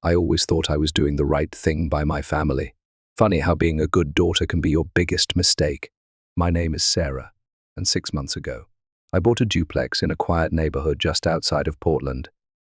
I always thought I was doing the right thing by my family. Funny how being a good daughter can be your biggest mistake. My name is Sarah, and 6 months ago, I bought a duplex in a quiet neighborhood just outside of Portland.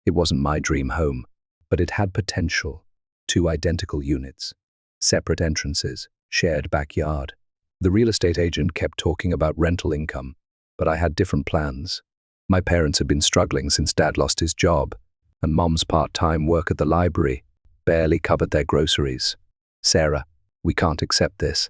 It wasn't my dream home, but it had potential. 2 identical units, separate entrances, shared backyard. The real estate agent kept talking about rental income, but I had different plans. My parents had been struggling since Dad lost his job, and Mom's part-time work at the library barely covered their groceries. "Sarah, we can't accept this,"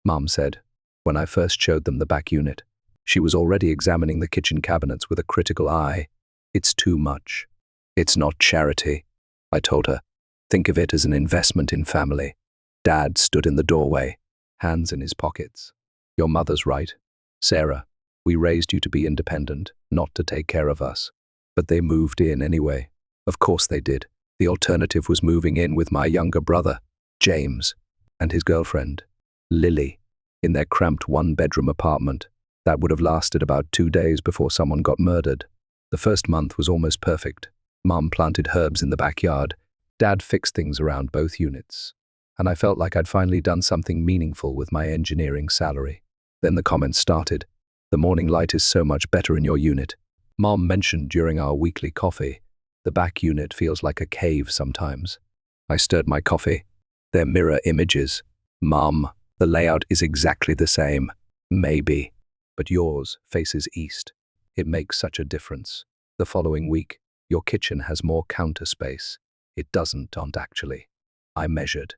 Mom said, when I first showed them the back unit. She was already examining the kitchen cabinets with a critical eye. "It's too much." "It's not charity," I told her. "Think of it as an investment in family." Dad stood in the doorway, hands in his pockets. "Your mother's right. Sarah, we raised you to be independent, not to take care of us." But they moved in anyway. Of course they did. The alternative was moving in with my younger brother, James, and his girlfriend, Lily, in their cramped 1-bedroom apartment. That would have lasted about 2 days before someone got murdered. The first month was almost perfect. Mom planted herbs in the backyard. Dad fixed things around both units. And I felt like I'd finally done something meaningful with my engineering salary. Then the comments started. "The morning light is so much better in your unit." Mom mentioned during our weekly coffee, "The back unit feels like a cave sometimes." I stirred my coffee. "They're mirror images." "Mom, the layout is exactly the same." "Maybe, but yours faces east. It makes such a difference. The following week, your kitchen has more counter space." "It doesn't, Aunt, actually." I measured.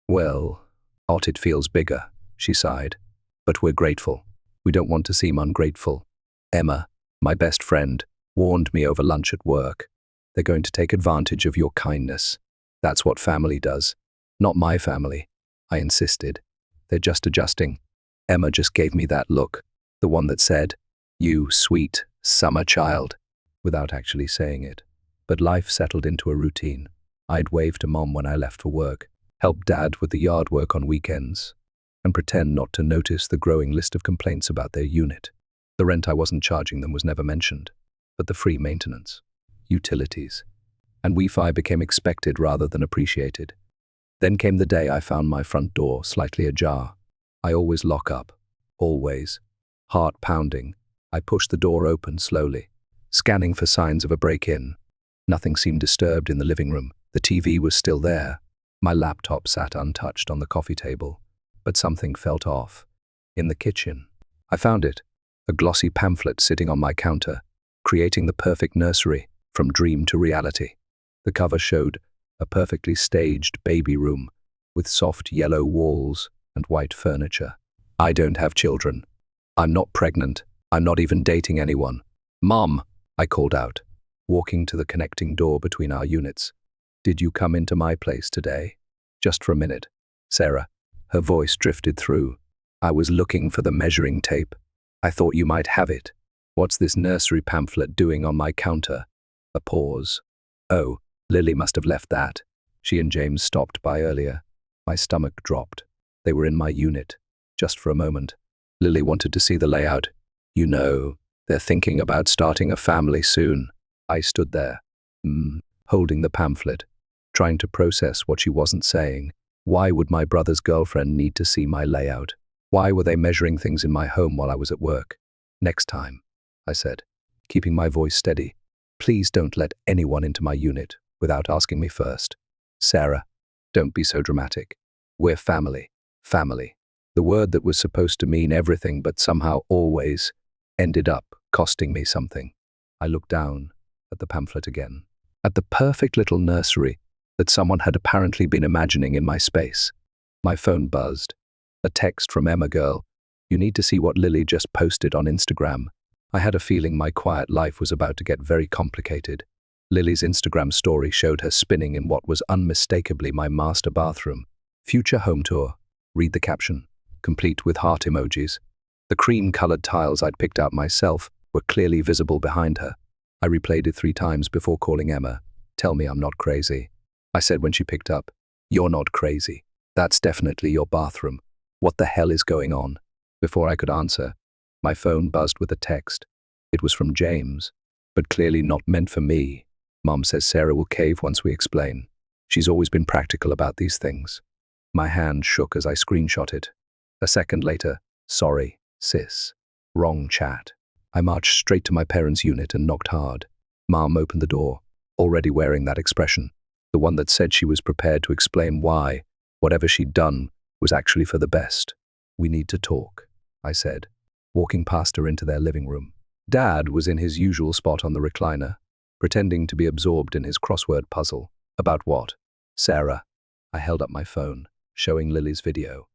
"Well, Aunt, it feels bigger," she sighed. "But we're grateful. We don't want to seem ungrateful. Emma, my best friend, warned me over lunch at work. They're going to take advantage of your kindness. That's what family does." "Not my family," I insisted. "They're just adjusting." Emma just gave me that look, the one that said, "You sweet summer child," without actually saying it. But life settled into a routine. I'd wave to Mom when I left for work, help Dad with the yard work on weekends, and pretend not to notice the growing list of complaints about their unit. The rent I wasn't charging them was never mentioned, but the free maintenance, utilities, and Wi-Fi became expected rather than appreciated. Then came the day I found my front door slightly ajar. I always lock up, always. Heart pounding, I pushed the door open slowly, scanning for signs of a break-in. Nothing seemed disturbed in the living room. The TV was still there. My laptop sat untouched on the coffee table, but something felt off. In the kitchen, I found it, a glossy pamphlet sitting on my counter, creating the perfect nursery from dream to reality. The cover showed a perfectly staged baby room with soft yellow walls and white furniture. "I don't have children. I'm not pregnant. I'm not even dating anyone." "Mom," I called out, walking to the connecting door between our units. "Did you come into my place today?" "Just for a minute, Sarah." Her voice drifted through. "I was looking for the measuring tape. I thought you might have it. What's this nursery pamphlet doing on my counter?" A pause. "Oh, Lily must have left that. She and James stopped by earlier." My stomach dropped. They were in my unit, just for a moment. "Lily wanted to see the layout. You know, they're thinking about starting a family soon." I stood there, holding the pamphlet, trying to process what she wasn't saying. Why would my brother's girlfriend need to see my layout? Why were they measuring things in my home while I was at work? "Next time," I said, keeping my voice steady, "please don't let anyone into my unit without asking me first." "Sarah, don't be so dramatic. We're family." Family. The word that was supposed to mean everything but somehow always ended up costing me something. I looked down at the pamphlet again, at the perfect little nursery that someone had apparently been imagining in my space. My phone buzzed. A text from Emma girl. "You need to see what Lily just posted on Instagram." I had a feeling my quiet life was about to get very complicated. Lily's Instagram story showed her spinning in what was unmistakably my master bathroom. "Future home tour." Read the caption, complete with heart emojis. The cream-colored tiles I'd picked out myself were clearly visible behind her. I replayed it 3 times before calling Emma. "Tell me I'm not crazy," I said when she picked up. "You're not crazy. That's definitely your bathroom. What the hell is going on?" Before I could answer, my phone buzzed with a text. It was from James, but clearly not meant for me. "Mom says Sarah will cave once we explain. She's always been practical about these things. My hand shook as I screenshot it. A second later, sorry, sis. Wrong chat. I marched straight to my parents' unit and knocked hard. Mom opened the door, already wearing that expression, the one that said she was prepared to explain why whatever she'd done was actually for the best. We need to talk, I said, walking past her into their living room. Dad was in his usual spot on the recliner, pretending to be absorbed in his crossword puzzle. About what? Sarah. I held up my phone, showing Lily's video.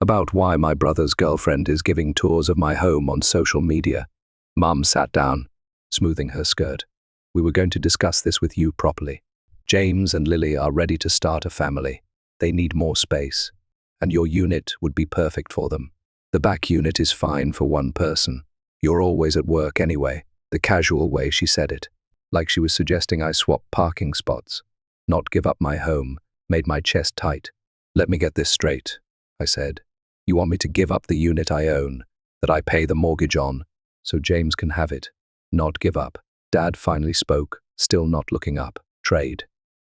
About why my brother's girlfriend is giving tours of my home on social media. Mom sat down, smoothing her skirt. We were going to discuss this with you properly. James and Lily are ready to start a family. They need more space, and your unit would be perfect for them. The back unit is fine for one person. You're always at work anyway, the casual way she said it, like she was suggesting I swap parking spots. Not give up my home, made my chest tight. Let me get this straight, I said. You want me to give up the unit I own, that I pay the mortgage on, so James can have it? Not give up. Dad finally spoke, still not looking up. Trade.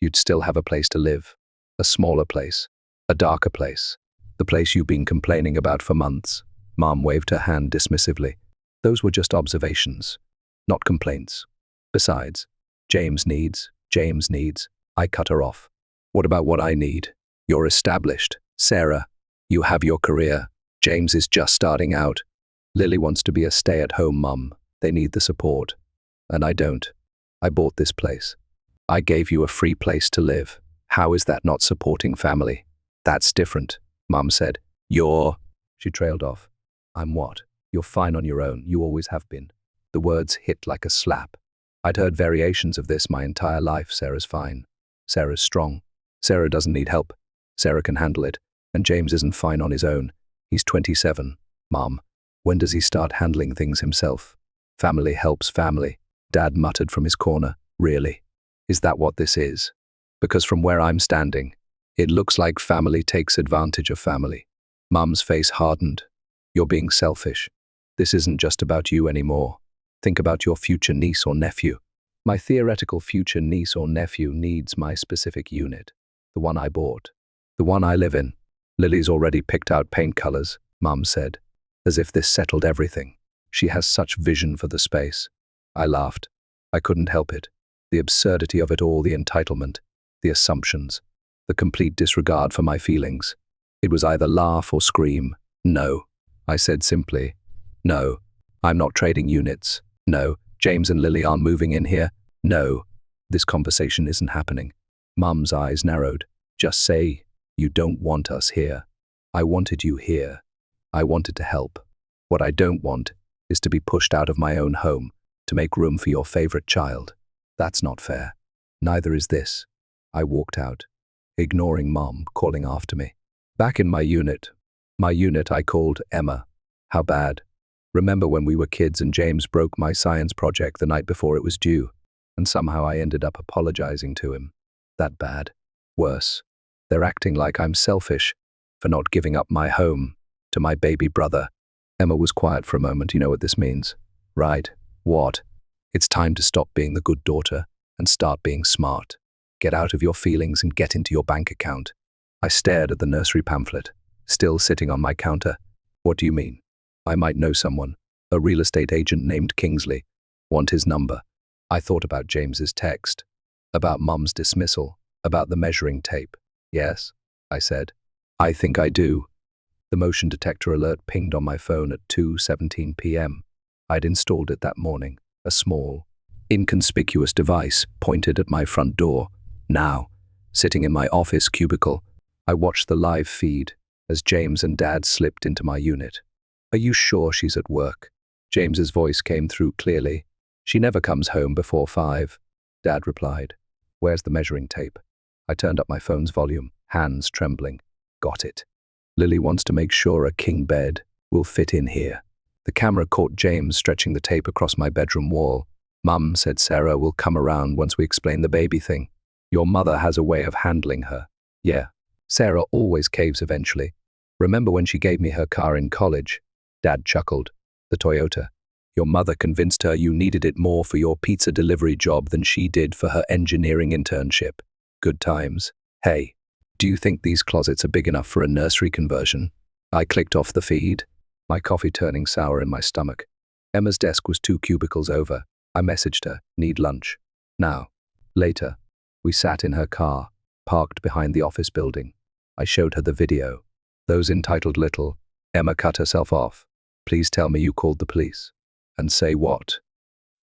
You'd still have a place to live. A smaller place. A darker place. The place you've been complaining about for months. Mom waved her hand dismissively. Those were just observations, not complaints. Besides, James needs. I cut her off. What about what I need? You're established. Sarah, you have your career. James is just starting out. Lily wants to be a stay-at-home mum. They need the support. And I don't. I bought this place. I gave you a free place to live. How is that not supporting family? That's different, Mum said. She trailed off. I'm what? You're fine on your own. You always have been. The words hit like a slap. I'd heard variations of this my entire life. Sarah's fine. Sarah's strong. Sarah doesn't need help. Sarah can handle it. And James isn't fine on his own. He's 27. Mom, when does he start handling things himself? Family helps family. Dad muttered from his corner. Really? Is that what this is? Because from where I'm standing, it looks like family takes advantage of family. Mum's face hardened. You're being selfish. This isn't just about you anymore. Think about your future niece or nephew. My theoretical future niece or nephew needs my specific unit. The one I bought. The one I live in. Lily's already picked out paint colors, Mum said, as if this settled everything. She has such vision for the space. I laughed. I couldn't help it. The absurdity of it all, the entitlement, the assumptions, the complete disregard for my feelings. It was either laugh or scream. No, I said simply. No, I'm not trading units. No, James and Lily aren't moving in here. No, this conversation isn't happening. Mum's eyes narrowed. Just say, you don't want us here. I wanted you here. I wanted to help. What I don't want is to be pushed out of my own home to make room for your favorite child. That's not fair. Neither is this. I walked out, ignoring Mom calling after me. Back in my unit I called Emma. How bad? Remember when we were kids and James broke my science project the night before it was due, and somehow I ended up apologizing to him? That bad? Worse. They're acting like I'm selfish for not giving up my home to my baby brother. Emma was quiet for a moment. You know what this means, right? What? It's time to stop being the good daughter and start being smart. Get out of your feelings and get into your bank account. I stared at the nursery pamphlet, still sitting on my counter. What do you mean? I might know someone, a real estate agent named Kingsley. Want his number. I thought about James's text, about Mum's dismissal, about the measuring tape. Yes, I said. I think I do. The motion detector alert pinged on my phone at 2:17 p.m. I'd installed it that morning, a small, inconspicuous device pointed at my front door. Now, sitting in my office cubicle, I watched the live feed as James and Dad slipped into my unit. Are you sure she's at work? James's voice came through clearly. She never comes home before 5. Dad replied. Where's the measuring tape? I turned up my phone's volume, hands trembling. Got it. Lily wants to make sure a king bed will fit in here. The camera caught James stretching the tape across my bedroom wall. Mum said Sarah will come around once we explain the baby thing. Your mother has a way of handling her. Yeah, Sarah always caves eventually. Remember when she gave me her car in college? Dad chuckled. The Toyota. Your mother convinced her you needed it more for your pizza delivery job than she did for her engineering internship. Good times. Hey, do you think these closets are big enough for a nursery conversion? I clicked off the feed, my coffee turning sour in my stomach. Emma's desk was 2 cubicles over. I messaged her, need lunch. Now. Later, we sat in her car, parked behind the office building. I showed her the video. Those entitled little, Emma cut herself off. Please tell me you called the police. And say what?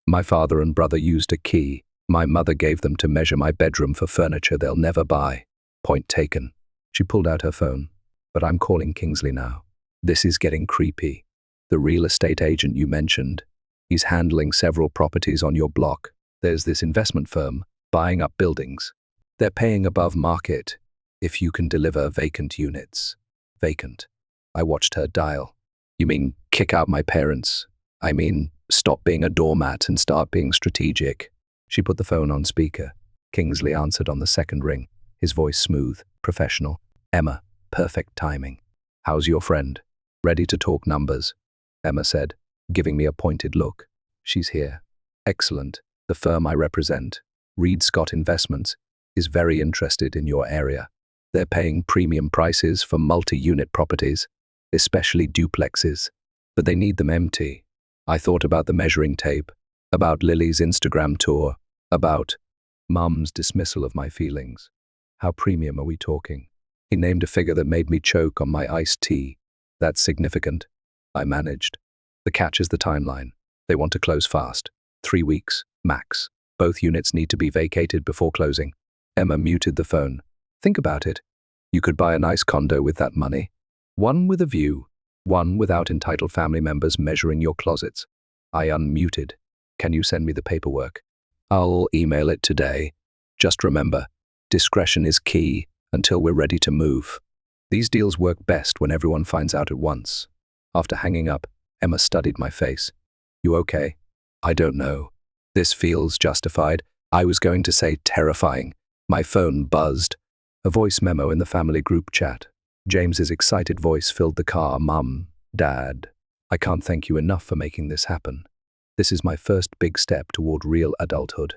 My father and brother used a key. My mother gave them to measure my bedroom for furniture they'll never buy. Point taken. She pulled out her phone. But I'm calling Kingsley now. This is getting creepy. The real estate agent you mentioned, he's handling several properties on your block. There's this investment firm buying up buildings. They're paying above market if you can deliver vacant units. Vacant. I watched her dial. You mean kick out my parents? I mean stop being a doormat and start being strategic. She put the phone on speaker. Kingsley answered on the second ring, his voice smooth, professional. Emma, perfect timing. How's your friend? Ready to talk numbers? Emma said, giving me a pointed look. She's here. Excellent. The firm I represent, Reed Scott Investments, is very interested in your area. They're paying premium prices for multi-unit properties, especially duplexes, but they need them empty. I thought about the measuring tape, about Lily's Instagram tour, about Mum's dismissal of my feelings. How premium are we talking? He named a figure that made me choke on my iced tea. That's significant. I managed. The catch is the timeline. They want to close fast. 3 weeks, max. Both units need to be vacated before closing. Emma muted the phone. Think about it. You could buy a nice condo with that money. One with a view, one without entitled family members measuring your closets. I unmuted. Can you send me the paperwork? I'll email it today. Just remember, discretion is key until we're ready to move. These deals work best when everyone finds out at once. After hanging up, Emma studied my face. You okay? I don't know. This feels justified. I was going to say terrifying. My phone buzzed. A voice memo in the family group chat. James's excited voice filled the car. Mum, Dad, I can't thank you enough for making this happen. This is my first big step toward real adulthood,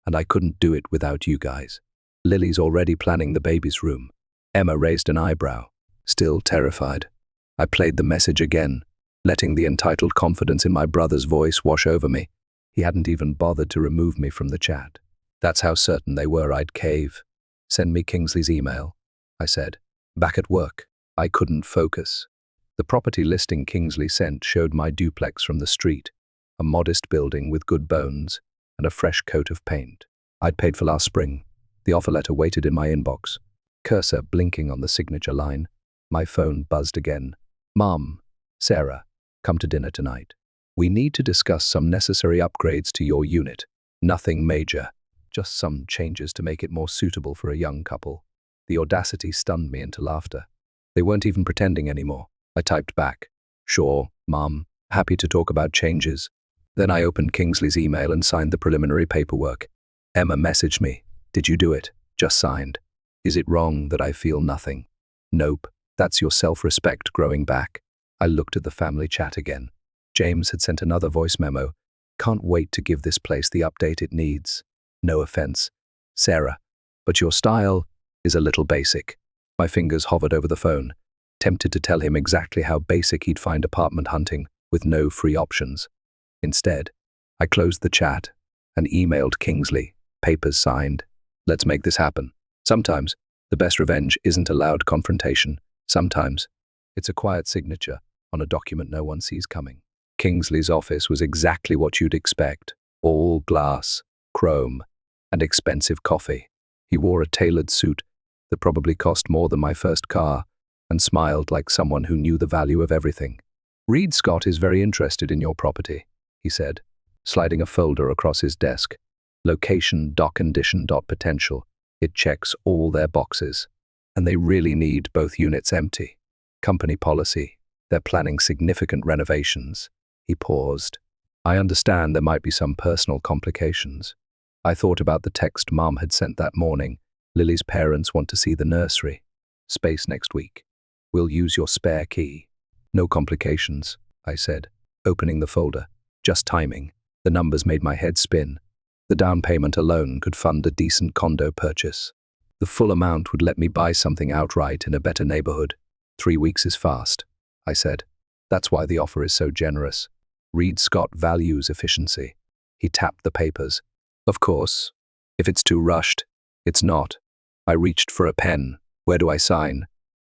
and I couldn't do it without you guys. Lily's already planning the baby's room. Emma raised an eyebrow, still terrified. I played the message again, letting the entitled confidence in my brother's voice wash over me. He hadn't even bothered to remove me from the chat. That's how certain they were I'd cave. Send me Kingsley's email, I said. Back at work, I couldn't focus. The property listing Kingsley sent showed my duplex from the street, a modest building with good bones and a fresh coat of paint. I'd paid for last spring. The offer letter waited in my inbox. Cursor blinking on the signature line. My phone buzzed again. Mom, Sarah, come to dinner tonight. We need to discuss some necessary upgrades to your unit. Nothing major, just some changes to make it more suitable for a young couple. The audacity stunned me into laughter. They weren't even pretending anymore. I typed back, Sure, Mom, happy to talk about changes. Then I opened Kingsley's email and signed the preliminary paperwork. Emma messaged me. Did you do it? Just signed. Is it wrong that I feel nothing? Nope, that's your self-respect growing back. I looked at the family chat again. James had sent another voice memo. Can't wait to give this place the update it needs. No offense, Sarah, but your style is a little basic. My fingers hovered over the phone, tempted to tell him exactly how basic he'd find apartment hunting with no free options. Instead, I closed the chat and emailed Kingsley, papers signed. Let's make this happen. Sometimes, the best revenge isn't a loud confrontation. Sometimes, it's a quiet signature on a document no one sees coming. Kingsley's office was exactly what you'd expect. All glass, chrome, and expensive coffee. He wore a tailored suit that probably cost more than my first car and smiled like someone who knew the value of everything. Reed Scott is very interested in your property, he said, sliding a folder across his desk. Location, condition, potential. It checks all their boxes. And they really need both units empty. Company policy. They're planning significant renovations. He paused. I understand there might be some personal complications. I thought about the text Mom had sent that morning. Lily's parents want to see the nursery. Space next week. We'll use your spare key. No complications, I said, opening the folder. Just timing. The numbers made my head spin. The down payment alone could fund a decent condo purchase. The full amount would let me buy something outright in a better neighborhood. 3 weeks is fast, I said. That's why the offer is so generous. Reed Scott values efficiency. He tapped the papers. Of course. If it's too rushed, it's not. I reached for a pen. Where do I sign?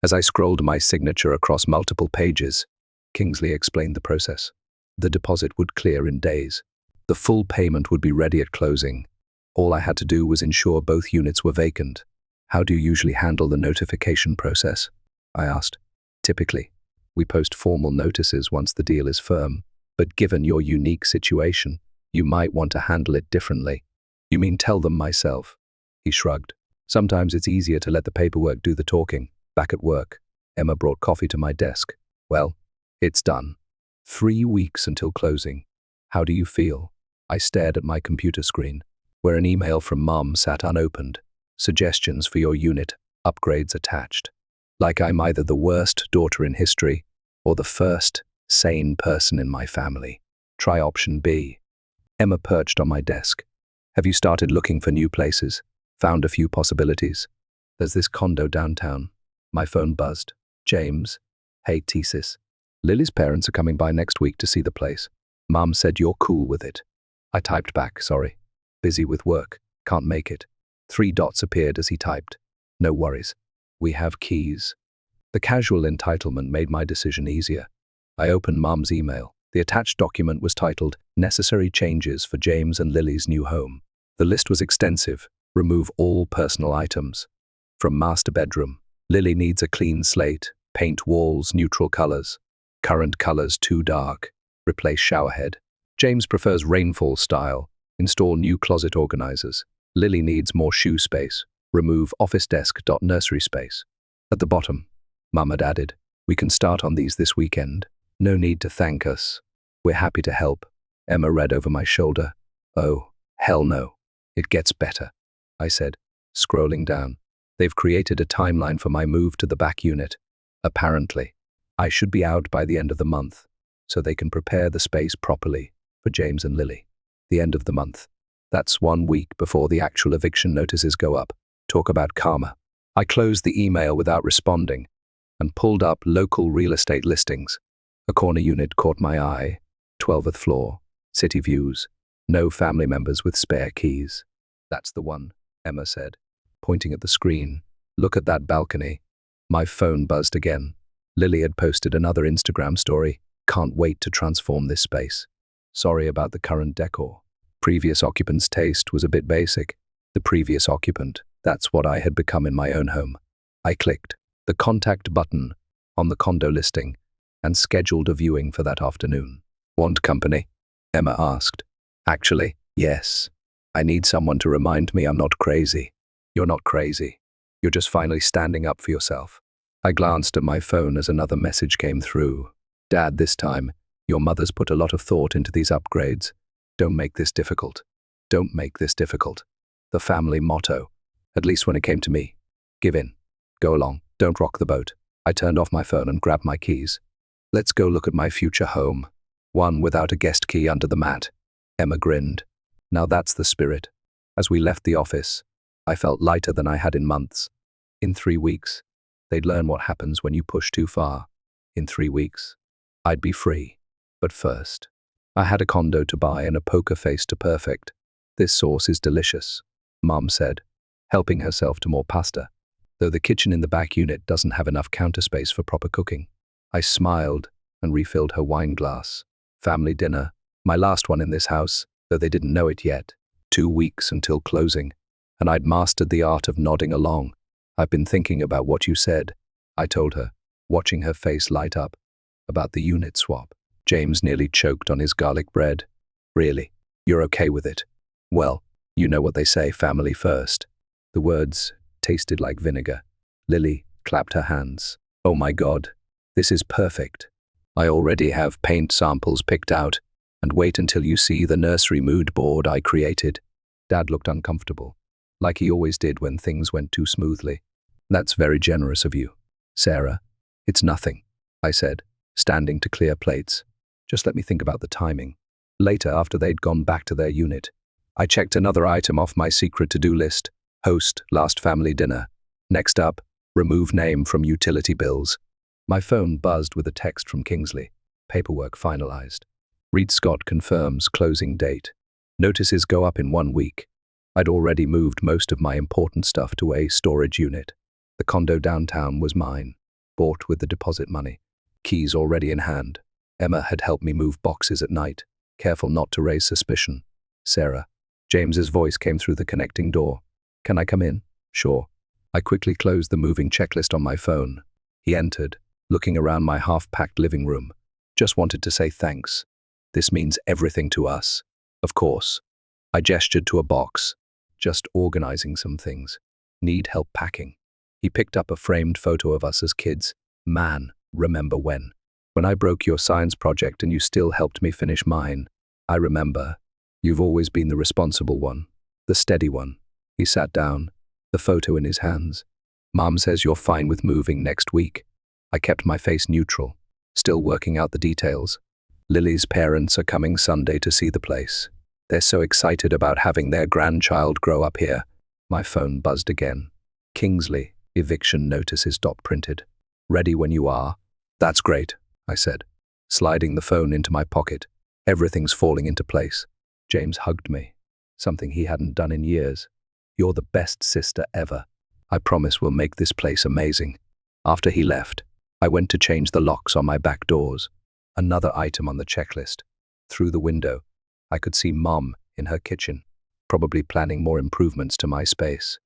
As I scrolled my signature across multiple pages, Kingsley explained the process. The deposit would clear in days. The full payment would be ready at closing. All I had to do was ensure both units were vacant. How do you usually handle the notification process? I asked. Typically, we post formal notices once the deal is firm, but given your unique situation, you might want to handle it differently. You mean tell them myself? He shrugged. Sometimes it's easier to let the paperwork do the talking. Back at work, Emma brought coffee to my desk. Well, it's done. 3 weeks until closing. How do you feel? I stared at my computer screen, where an email from Mom sat unopened. Suggestions for your unit, upgrades attached. Like I'm either the worst daughter in history or the first sane person in my family. Try option B. Emma perched on my desk. Have you started looking for new places? Found a few possibilities. There's this condo downtown. My phone buzzed. James. Hey, Thesis. Lily's parents are coming by next week to see the place. Mom said you're cool with it. I typed back, sorry. Busy with work. Can't make it. 3 dots appeared as he typed. No worries. We have keys. The casual entitlement made my decision easier. I opened Mom's email. The attached document was titled, Necessary Changes for James and Lily's New Home. The list was extensive. Remove all personal items. From master bedroom. Lily needs a clean slate. Paint walls neutral colors. Current colors too dark. Replace showerhead. James prefers rainfall style. Install new closet organizers. Lily needs more shoe space. Remove office desk.nursery space. At the bottom, Mum had added, we can start on these this weekend. No need to thank us. We're happy to help. Emma read over my shoulder. Oh, hell no. It gets better, I said, scrolling down. They've created a timeline for my move to the back unit. Apparently, I should be out by the end of the month, so they can prepare the space properly for James and Lily. The end of the month. That's 1 week before the actual eviction notices go up. Talk about karma. I closed the email without responding and pulled up local real estate listings. A corner unit caught my eye. 12th floor. City views. No family members with spare keys. That's the one, Emma said, pointing at the screen. Look at that balcony. My phone buzzed again. Lily had posted another Instagram story. Can't wait to transform this space. Sorry about the current decor. Previous occupant's taste was a bit basic. The previous occupant, that's what I had become in my own home. I clicked the contact button on the condo listing and scheduled a viewing for that afternoon. Want company? Emma asked. Actually, yes. I need someone to remind me I'm not crazy. You're not crazy. You're just finally standing up for yourself. I glanced at my phone as another message came through. Dad, this time, your mother's put a lot of thought into these upgrades. Don't make this difficult. Don't make this difficult. The family motto, at least when it came to me. Give in. Go along. Don't rock the boat. I turned off my phone and grabbed my keys. Let's go look at my future home. One without a guest key under the mat. Emma grinned. Now that's the spirit. As we left the office, I felt lighter than I had in months. In 3 weeks, they'd learn what happens when you push too far. In 3 weeks, I'd be free. But first, I had a condo to buy and a poker face to perfect. This sauce is delicious, Mom said, helping herself to more pasta, though the kitchen in the back unit doesn't have enough counter space for proper cooking. I smiled and refilled her wine glass. Family dinner, my last one in this house, though they didn't know it yet. 2 weeks until closing, and I'd mastered the art of nodding along. I've been thinking about what you said, I told her, watching her face light up, about the unit swap. James nearly choked on his garlic bread. Really? You're okay with it? Well, you know what they say, family first. The words tasted like vinegar. Lily clapped her hands. Oh my God, this is perfect. I already have paint samples picked out, and wait until you see the nursery mood board I created. Dad looked uncomfortable, like he always did when things went too smoothly. That's very generous of you, Sarah. It's nothing, I said, standing to clear plates. Just let me think about the timing. Later, after they'd gone back to their unit, I checked another item off my secret to-do list, Host, last family dinner. Next up, remove name from utility bills. My phone buzzed with a text from Kingsley. Paperwork finalized. Reed Scott confirms closing date. Notices go up in 1 week. I'd already moved most of my important stuff to a storage unit. The condo downtown was mine, bought with the deposit money. Keys already in hand. Emma had helped me move boxes at night, careful not to raise suspicion. Sarah. James's voice came through the connecting door. Can I come in? Sure. I quickly closed the moving checklist on my phone. He entered, looking around my half-packed living room. Just wanted to say thanks. This means everything to us. Of course. I gestured to a box. Just organizing some things. Need help packing. He picked up a framed photo of us as kids. Man, remember when? When I broke your science project and you still helped me finish mine. I remember. You've always been the responsible one. The steady one. He sat down, the photo in his hands. Mom says you're fine with moving next week. I kept my face neutral, still working out the details. Lily's parents are coming Sunday to see the place. They're so excited about having their grandchild grow up here. My phone buzzed again. Kingsley, eviction notices dot printed. Ready when you are. That's great, I said, sliding the phone into my pocket. Everything's falling into place. James hugged me, something he hadn't done in years. You're the best sister ever. I promise we'll make this place amazing. After he left, I went to change the locks on my back doors. Another item on the checklist. Through the window, I could see Mom in her kitchen, probably planning more improvements to my space.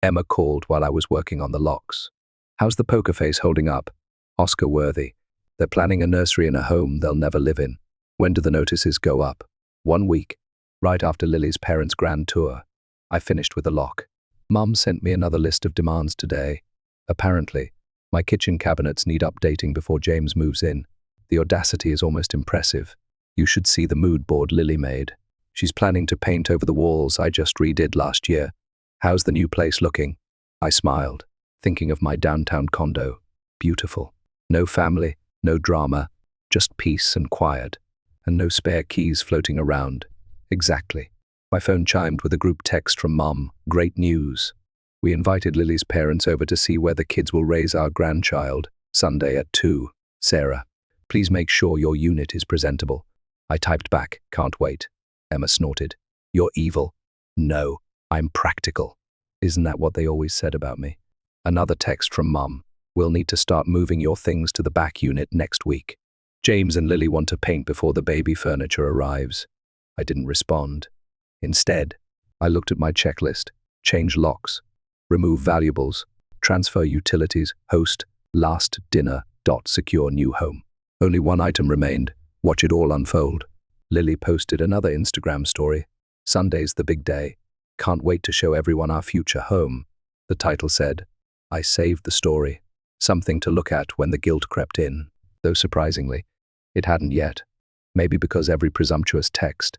Emma called while I was working on the locks. How's the poker face holding up? Oscar worthy. They're planning a nursery in a home they'll never live in. When do the notices go up? 1 week, right after Lily's parents' grand tour. I finished with a lock. Mum sent me another list of demands today. Apparently, my kitchen cabinets need updating before James moves in. The audacity is almost impressive. You should see the mood board Lily made. She's planning to paint over the walls I just redid last year. How's the new place looking? I smiled, thinking of my downtown condo. Beautiful. No family, no drama, just peace and quiet. And no spare keys floating around. Exactly. My phone chimed with a group text from Mom. Great news. We invited Lily's parents over to see where the kids will raise our grandchild, Sunday at 2. Sarah, please make sure your unit is presentable. I typed back, can't wait. Emma snorted. You're evil. No, I'm practical. Isn't that what they always said about me? Another text from Mom. We'll need to start moving your things to the back unit next week. James and Lily want to paint before the baby furniture arrives. I didn't respond. Instead, I looked at my checklist. Change locks. Remove valuables. Transfer utilities. Host. Last dinner. Secure new home. Only one item remained. Watch it all unfold. Lily posted another Instagram story. Sunday's the big day. Can't wait to show everyone our future home. The title said, I saved the story. Something to look at when the guilt crept in. Though surprisingly, it hadn't yet. Maybe because every presumptuous text,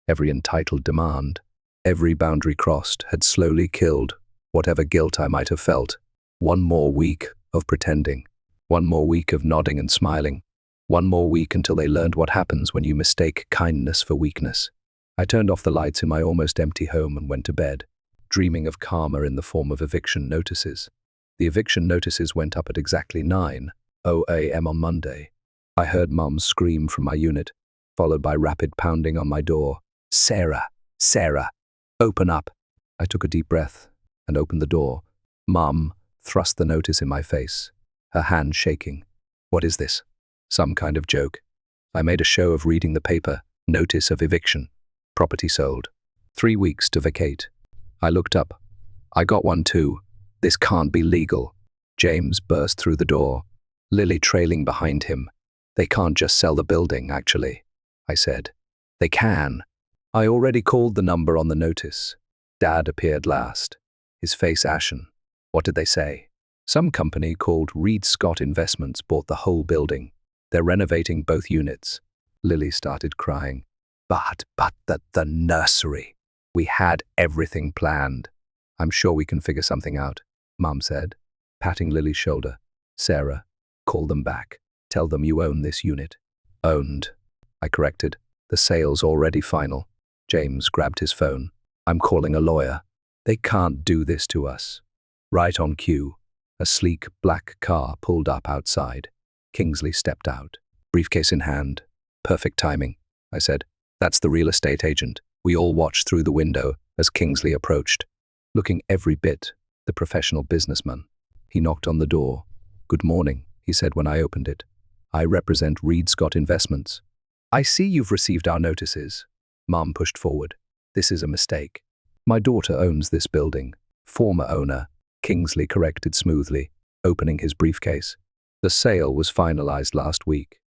every entitled demand, every boundary crossed had slowly killed whatever guilt I might have felt. 1 more week of pretending. 1 more week of nodding and smiling. 1 more week until they learned what happens when you mistake kindness for weakness. I turned off the lights in my almost empty home and went to bed, dreaming of karma in the form of eviction notices. The eviction notices went up at exactly 9:00 a.m. on Monday. I heard Mum scream from my unit, followed by rapid pounding on my door. Sarah, Sarah, open up. I took a deep breath and opened the door. Mum thrust the notice in my face, her hand shaking. What is this? Some kind of joke. I made a show of reading the paper. Notice of eviction. Property sold. 3 weeks to vacate. I looked up. I got one too. This can't be legal. James burst through the door, Lily trailing behind him. They can't just sell the building, actually, I said. They can. I already called the number on the notice. Dad appeared last, his face ashen. What did they say? Some company called Reed Scott Investments bought the whole building. They're renovating both units. Lily started crying. But the nursery. We had everything planned. I'm sure we can figure something out, Mom said, patting Lily's shoulder. Sarah, call them back. Tell them you own this unit. Owned, I corrected. The sale's already final. James grabbed his phone. I'm calling a lawyer. They can't do this to us. Right on cue, a sleek black car pulled up outside. Kingsley stepped out, briefcase in hand. Perfect timing, I said. That's the real estate agent. We all watched through the window as Kingsley approached, looking every bit the professional businessman. He knocked on the door. "Good morning," he said when I opened it. "I represent Reed Scott Investments." "I see you've received our notices." Mom pushed forward. "This is a mistake. My daughter owns this building." "Former owner," Kingsley corrected smoothly, opening his briefcase. "The sale was finalized last week.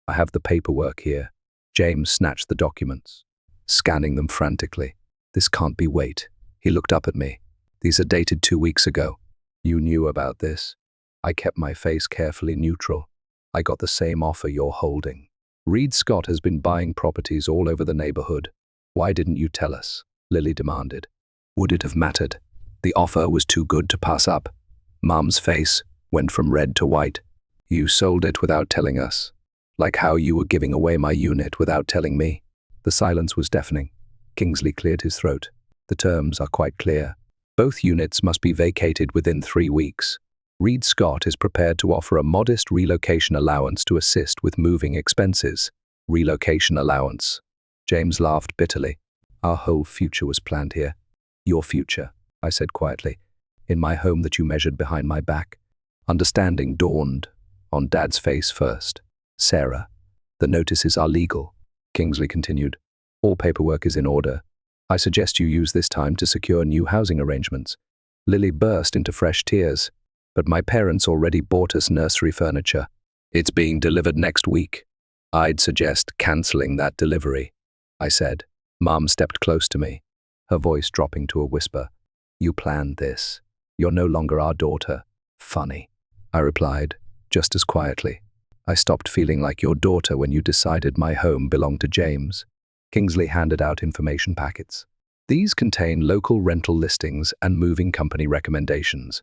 I have the paperwork here." James snatched the documents, scanning them frantically. "This can't be wait." He looked up at me. "These are dated 2 weeks ago." "You knew about this?" I kept my face carefully neutral. "I got the same offer you're holding. Reed Scott has been buying properties all over the neighborhood. Why didn't you tell us?" Lily demanded. "Would it have mattered? The offer was too good to pass up." Mom's face went from red to white. "You sold it without telling us. Like how you were giving away my unit without telling me." The silence was deafening. Kingsley cleared his throat. "The terms are quite clear. Both units must be vacated within 3 weeks. Reed Scott is prepared to offer a modest relocation allowance to assist with moving expenses." "Relocation allowance?" James laughed bitterly. "Our whole future was planned here." "Your future," I said quietly, "in my home that you measured behind my back." Understanding dawned on Dad's face first. "Sarah, the notices are legal," Kingsley continued. "All paperwork is in order. I suggest you use this time to secure new housing arrangements." Lily burst into fresh tears. "But my parents already bought us nursery furniture. It's being delivered next week." "I'd suggest canceling that delivery," I said. Mom stepped close to me, her voice dropping to a whisper. "You planned this. You're no longer our daughter." "Funny," I replied, just as quietly. "I stopped feeling like your daughter when you decided my home belonged to James." Kingsley handed out information packets. "These contain local rental listings and moving company recommendations.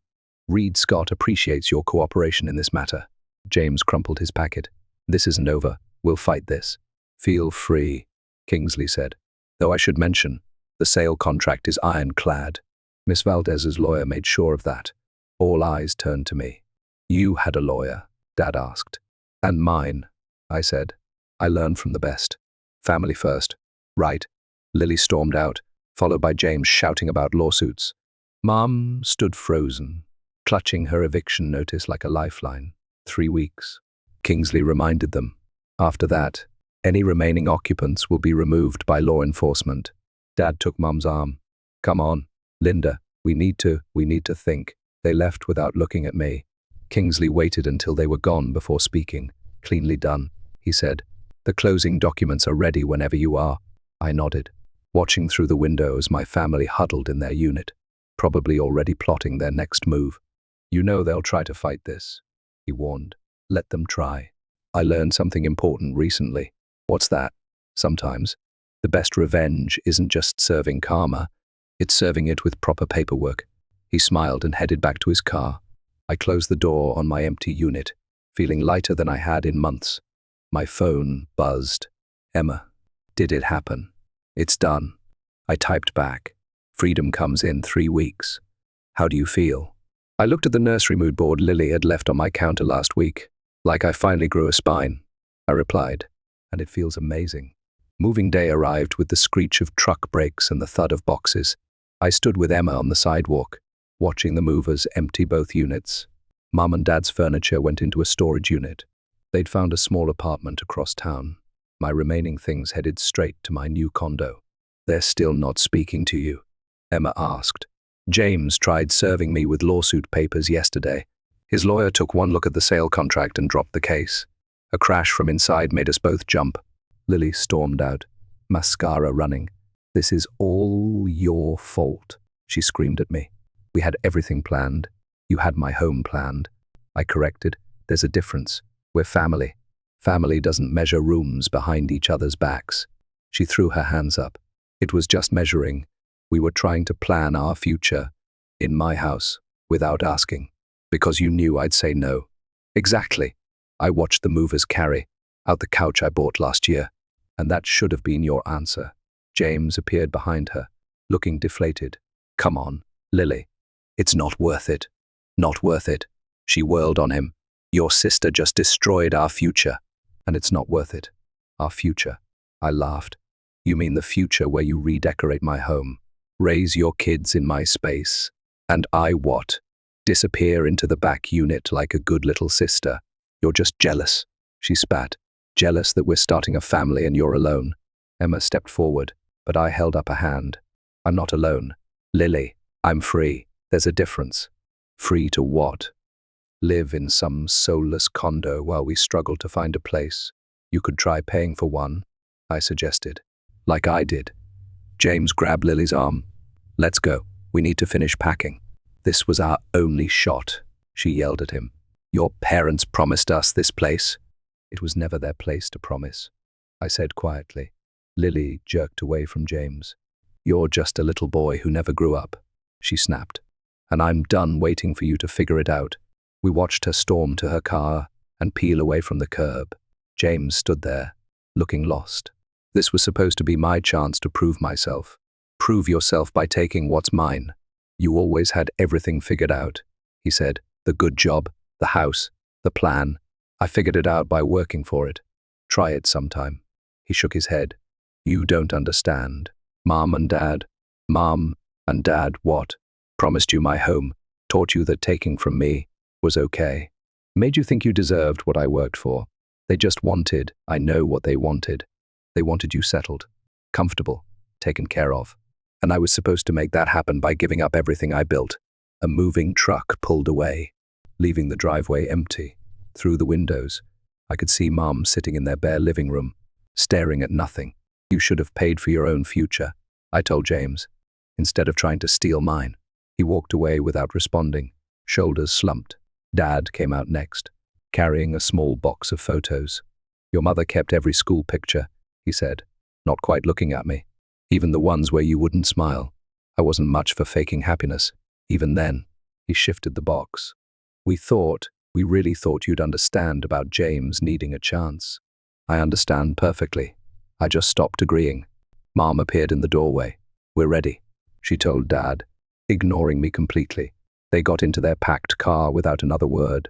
Reed Scott appreciates your cooperation in this matter." James crumpled his packet. "This isn't over. We'll fight this." "Feel free," Kingsley said. "Though I should mention, the sale contract is ironclad." Miss Valdez's lawyer made sure of that. All eyes turned to me. "You had a lawyer?" Dad asked. "And mine," I said. "I learned from the best. Family first." "Right." Lily stormed out, followed by James shouting about lawsuits. Mom stood frozen, clutching her eviction notice like a lifeline. 3 weeks. Kingsley reminded them. "After that, any remaining occupants will be removed by law enforcement." Dad took Mom's arm. "Come on, Linda, we need to think." They left without looking at me. Kingsley waited until they were gone before speaking. "Cleanly done," he said. "The closing documents are ready whenever you are." I nodded, watching through the window as my family huddled in their unit, probably already plotting their next move. "You know they'll try to fight this," he warned. "Let them try." "I learned something important recently." "What's that?" "Sometimes the best revenge isn't just serving karma, it's serving it with proper paperwork." He smiled and headed back to his car. I closed the door on my empty unit, feeling lighter than I had in months. My phone buzzed. "Emma, did it happen?" "It's done." I typed back. "Freedom comes in 3 weeks. How do you feel?" I looked at the nursery mood board Lily had left on my counter last week. "Like I finally grew a spine," I replied, "and it feels amazing." Moving day arrived with the screech of truck brakes and the thud of boxes. I stood with Emma on the sidewalk, watching the movers empty both units. Mum and Dad's furniture went into a storage unit. They'd found a small apartment across town. My remaining things headed straight to my new condo. "They're still not speaking to you?" Emma asked. "James tried serving me with lawsuit papers yesterday. His lawyer took one look at the sale contract and dropped the case. A crash from inside made us both jump." Lily stormed out, mascara running. "This is all your fault," she screamed at me. "We had everything planned. You had my home planned." I corrected. "There's a difference. We're family. Family doesn't measure rooms behind each other's backs." She threw her hands up. "It was just measuring. We were trying to plan our future in my house without asking, because you knew I'd say no." "Exactly. I watched the movers carry out the couch I bought last year, and that should have been your answer." James appeared behind her, looking deflated. "Come on, Lily, it's not worth it. Not worth it. She whirled on him. Your sister just destroyed our future. And it's not worth it. Our future. I laughed. You mean the future where you redecorate my home, raise your kids in my space, and I what? Disappear into the back unit like a good little sister. You're just jealous. She spat. Jealous that we're starting a family and you're alone. Emma stepped forward, but I held up a hand. I'm not alone. Lily, I'm free. There's a difference. Free to what? Live in some soulless condo while we struggle to find a place. You could try paying for one, I suggested. Like I did. James grabbed Lily's arm. Let's go. We need to finish packing. This was our only shot, she yelled at him. Your parents promised us this place. It was never their place to promise, I said quietly. Lily jerked away from James. You're just a little boy who never grew up, she snapped. And I'm done waiting for you to figure it out. We watched her storm to her car and peel away from the curb. James stood there, looking lost. This was supposed to be my chance to prove myself. Prove yourself by taking what's mine. You always had everything figured out, he said. The good job, the house, the plan. I figured it out by working for it. Try it sometime. He shook his head. You don't understand. Mom and Dad what? Promised you my home, taught you that taking from me was okay. Made you think you deserved what I worked for. They just wanted, I know what they wanted. They wanted you settled, comfortable, taken care of. And I was supposed to make that happen by giving up everything I built. A moving truck pulled away, leaving the driveway empty. Through the windows, I could see Mom sitting in their bare living room, staring at nothing. You should have paid for your own future, I told James, instead of trying to steal mine. He walked away without responding, shoulders slumped. Dad came out next, carrying a small box of photos. Your mother kept every school picture, he said, not quite looking at me. Even the ones where you wouldn't smile. I wasn't much for faking happiness. Even then, he shifted the box. We really thought you'd understand about James needing a chance. I understand perfectly. I just stopped agreeing. Mom appeared in the doorway. We're ready, she told Dad, ignoring me completely. They got into their packed car without another word.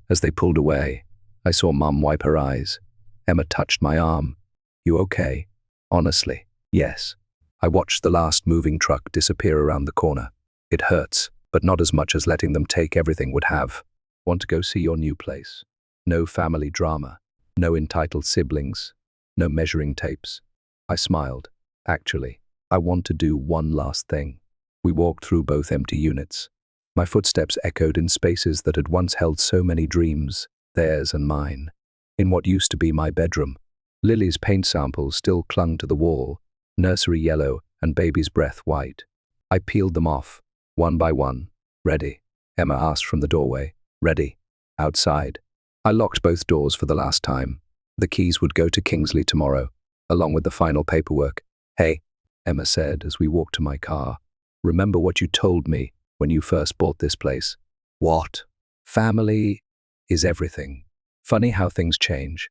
As they pulled away, I saw Mom wipe her eyes. Emma touched my arm. You okay? Honestly, yes. I watched the last moving truck disappear around the corner. It hurts, but not as much as letting them take everything would have. Want to go see your new place? No family drama, no entitled siblings, no measuring tapes. I smiled. Actually, I want to do one last thing. We walked through both empty units. My footsteps echoed in spaces that had once held so many dreams, theirs and mine. In what used to be my bedroom, Lily's paint samples still clung to the wall, nursery yellow and baby's breath white. I peeled them off, one by one. Ready? Emma asked from the doorway. Ready. Outside. I locked both doors for the last time. The keys would go to Kingsley tomorrow, along with the final paperwork. Hey, Emma said as we walked to my car. Remember what you told me when you first bought this place? What? Family is everything. Funny how things change.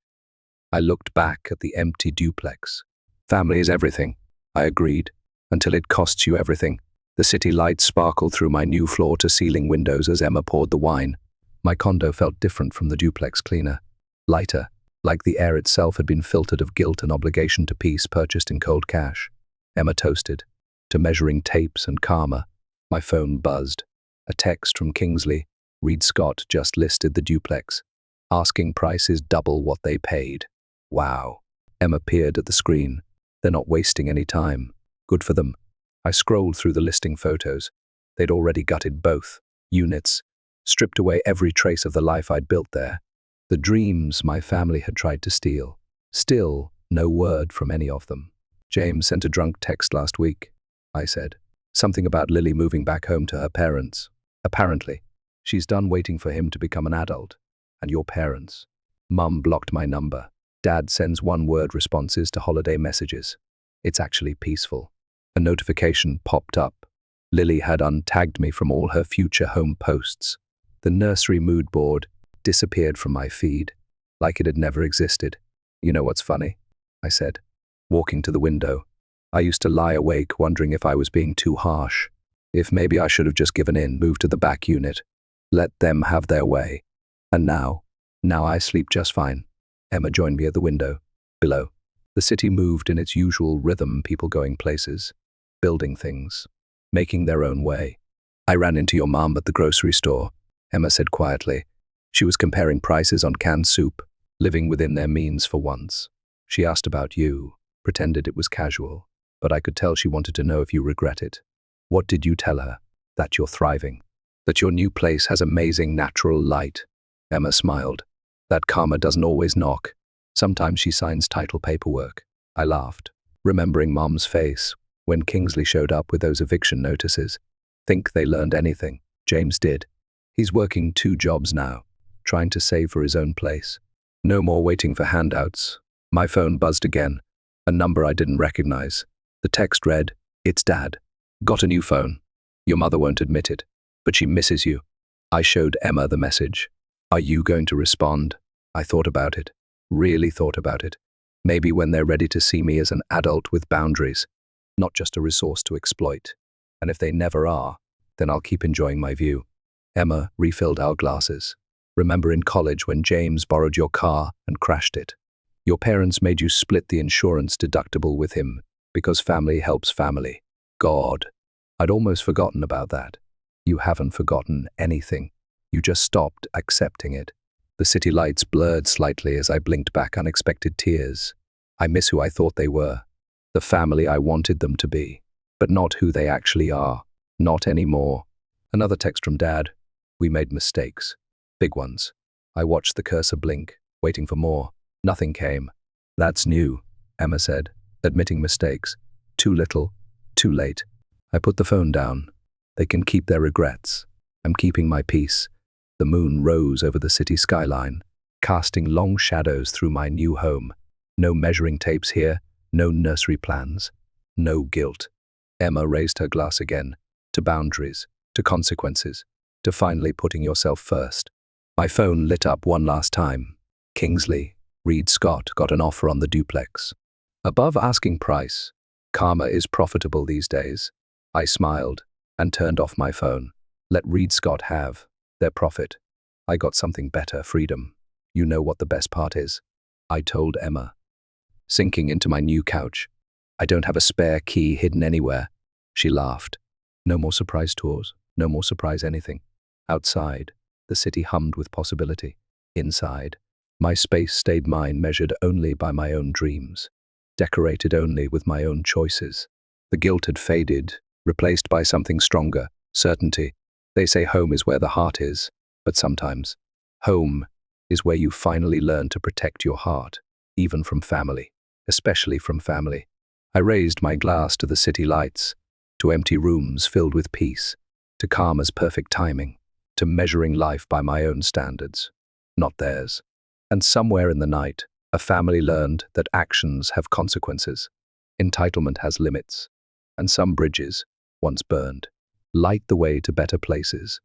I looked back at the empty duplex. Family is everything, I agreed, until it costs you everything. The city lights sparkled through my new floor-to-ceiling windows as Emma poured the wine. My condo felt different from the duplex cleaner. Lighter, like the air itself had been filtered of guilt and obligation to peace purchased in cold cash. Emma toasted. To measuring tapes and karma. My phone buzzed. A text from Kingsley. Reed Scott just listed the duplex. Asking prices double what they paid. Wow. Emma peered at the screen. They're not wasting any time. Good for them. I scrolled through the listing photos. They'd already gutted both units, stripped away every trace of the life I'd built there. The dreams my family had tried to steal. Still, no word from any of them. James sent a drunk text last week, I said. Something about Lily moving back home to her parents. Apparently, she's done waiting for him to become an adult. And your parents. Mum blocked my number. Dad sends one-word responses to holiday messages. It's actually peaceful. A notification popped up. Lily had untagged me from all her future home posts. The nursery mood board disappeared from my feed, like it had never existed. You know what's funny? I said, walking to the window. I used to lie awake wondering if I was being too harsh, If maybe I should have just given in, moved to the back unit, let them have their way. And now I sleep just fine. Emma joined me at the window. Below, the city moved in its usual rhythm, people going places, building things, making their own way. I ran into your mom at the grocery store, Emma said quietly. She was comparing prices on canned soup, living within their means for once. She asked about you, pretended it was casual, but I could tell she wanted to know if you regret it. What did you tell her? That you're thriving, that your new place has amazing natural light. Emma smiled. That karma doesn't always knock. Sometimes she signs title paperwork. I laughed, remembering Mom's face when Kingsley showed up with those eviction notices. Think they learned anything? James did. He's working 2 jobs now, trying to save for his own place. No more waiting for handouts. My phone buzzed again, a number I didn't recognize. The text read, "It's Dad. Got a new phone. Your mother won't admit it, but she misses you." I showed Emma the message. Are you going to respond? I thought about it, really thought about it. Maybe when they're ready to see me as an adult with boundaries, not just a resource to exploit. And if they never are, then I'll keep enjoying my view. Emma refilled our glasses. Remember in college when James borrowed your car and crashed it? Your parents made you split the insurance deductible with him because family helps family. God, I'd almost forgotten about that. You haven't forgotten anything. You just stopped accepting it. The city lights blurred slightly as I blinked back unexpected tears. I miss who I thought they were, the family I wanted them to be, but not who they actually are. Not anymore. Another text from Dad. We made mistakes. Big ones. I watched the cursor blink, waiting for more. Nothing came. That's new, Emma said, admitting mistakes. Too little, too late. I put the phone down. They can keep their regrets. I'm keeping my peace. The moon rose over the city skyline, casting long shadows through my new home. No measuring tapes here, no nursery plans, no guilt. Emma raised her glass again, to boundaries, to consequences, to finally putting yourself first. My phone lit up one last time. Kingsley, Reed Scott got an offer on the duplex. Above asking price. Karma is profitable these days. I smiled and turned off my phone. Let Reed Scott have their profit. I got something better, freedom. You know what the best part is? I told Emma, sinking into my new couch. I don't have a spare key hidden anywhere. She laughed. No more surprise tours, no more surprise anything. Outside, the city hummed with possibility. Inside, my space stayed mine, measured only by my own dreams, decorated only with my own choices. The guilt had faded, replaced by something stronger, certainty. They say home is where the heart is, but sometimes home is where you finally learn to protect your heart, even from family, especially from family. I raised my glass to the city lights, to empty rooms filled with peace, to karma's perfect timing, to measuring life by my own standards, not theirs. And somewhere in the night, a family learned that actions have consequences. Entitlement has limits, and some bridges, once burned, light the way to better places.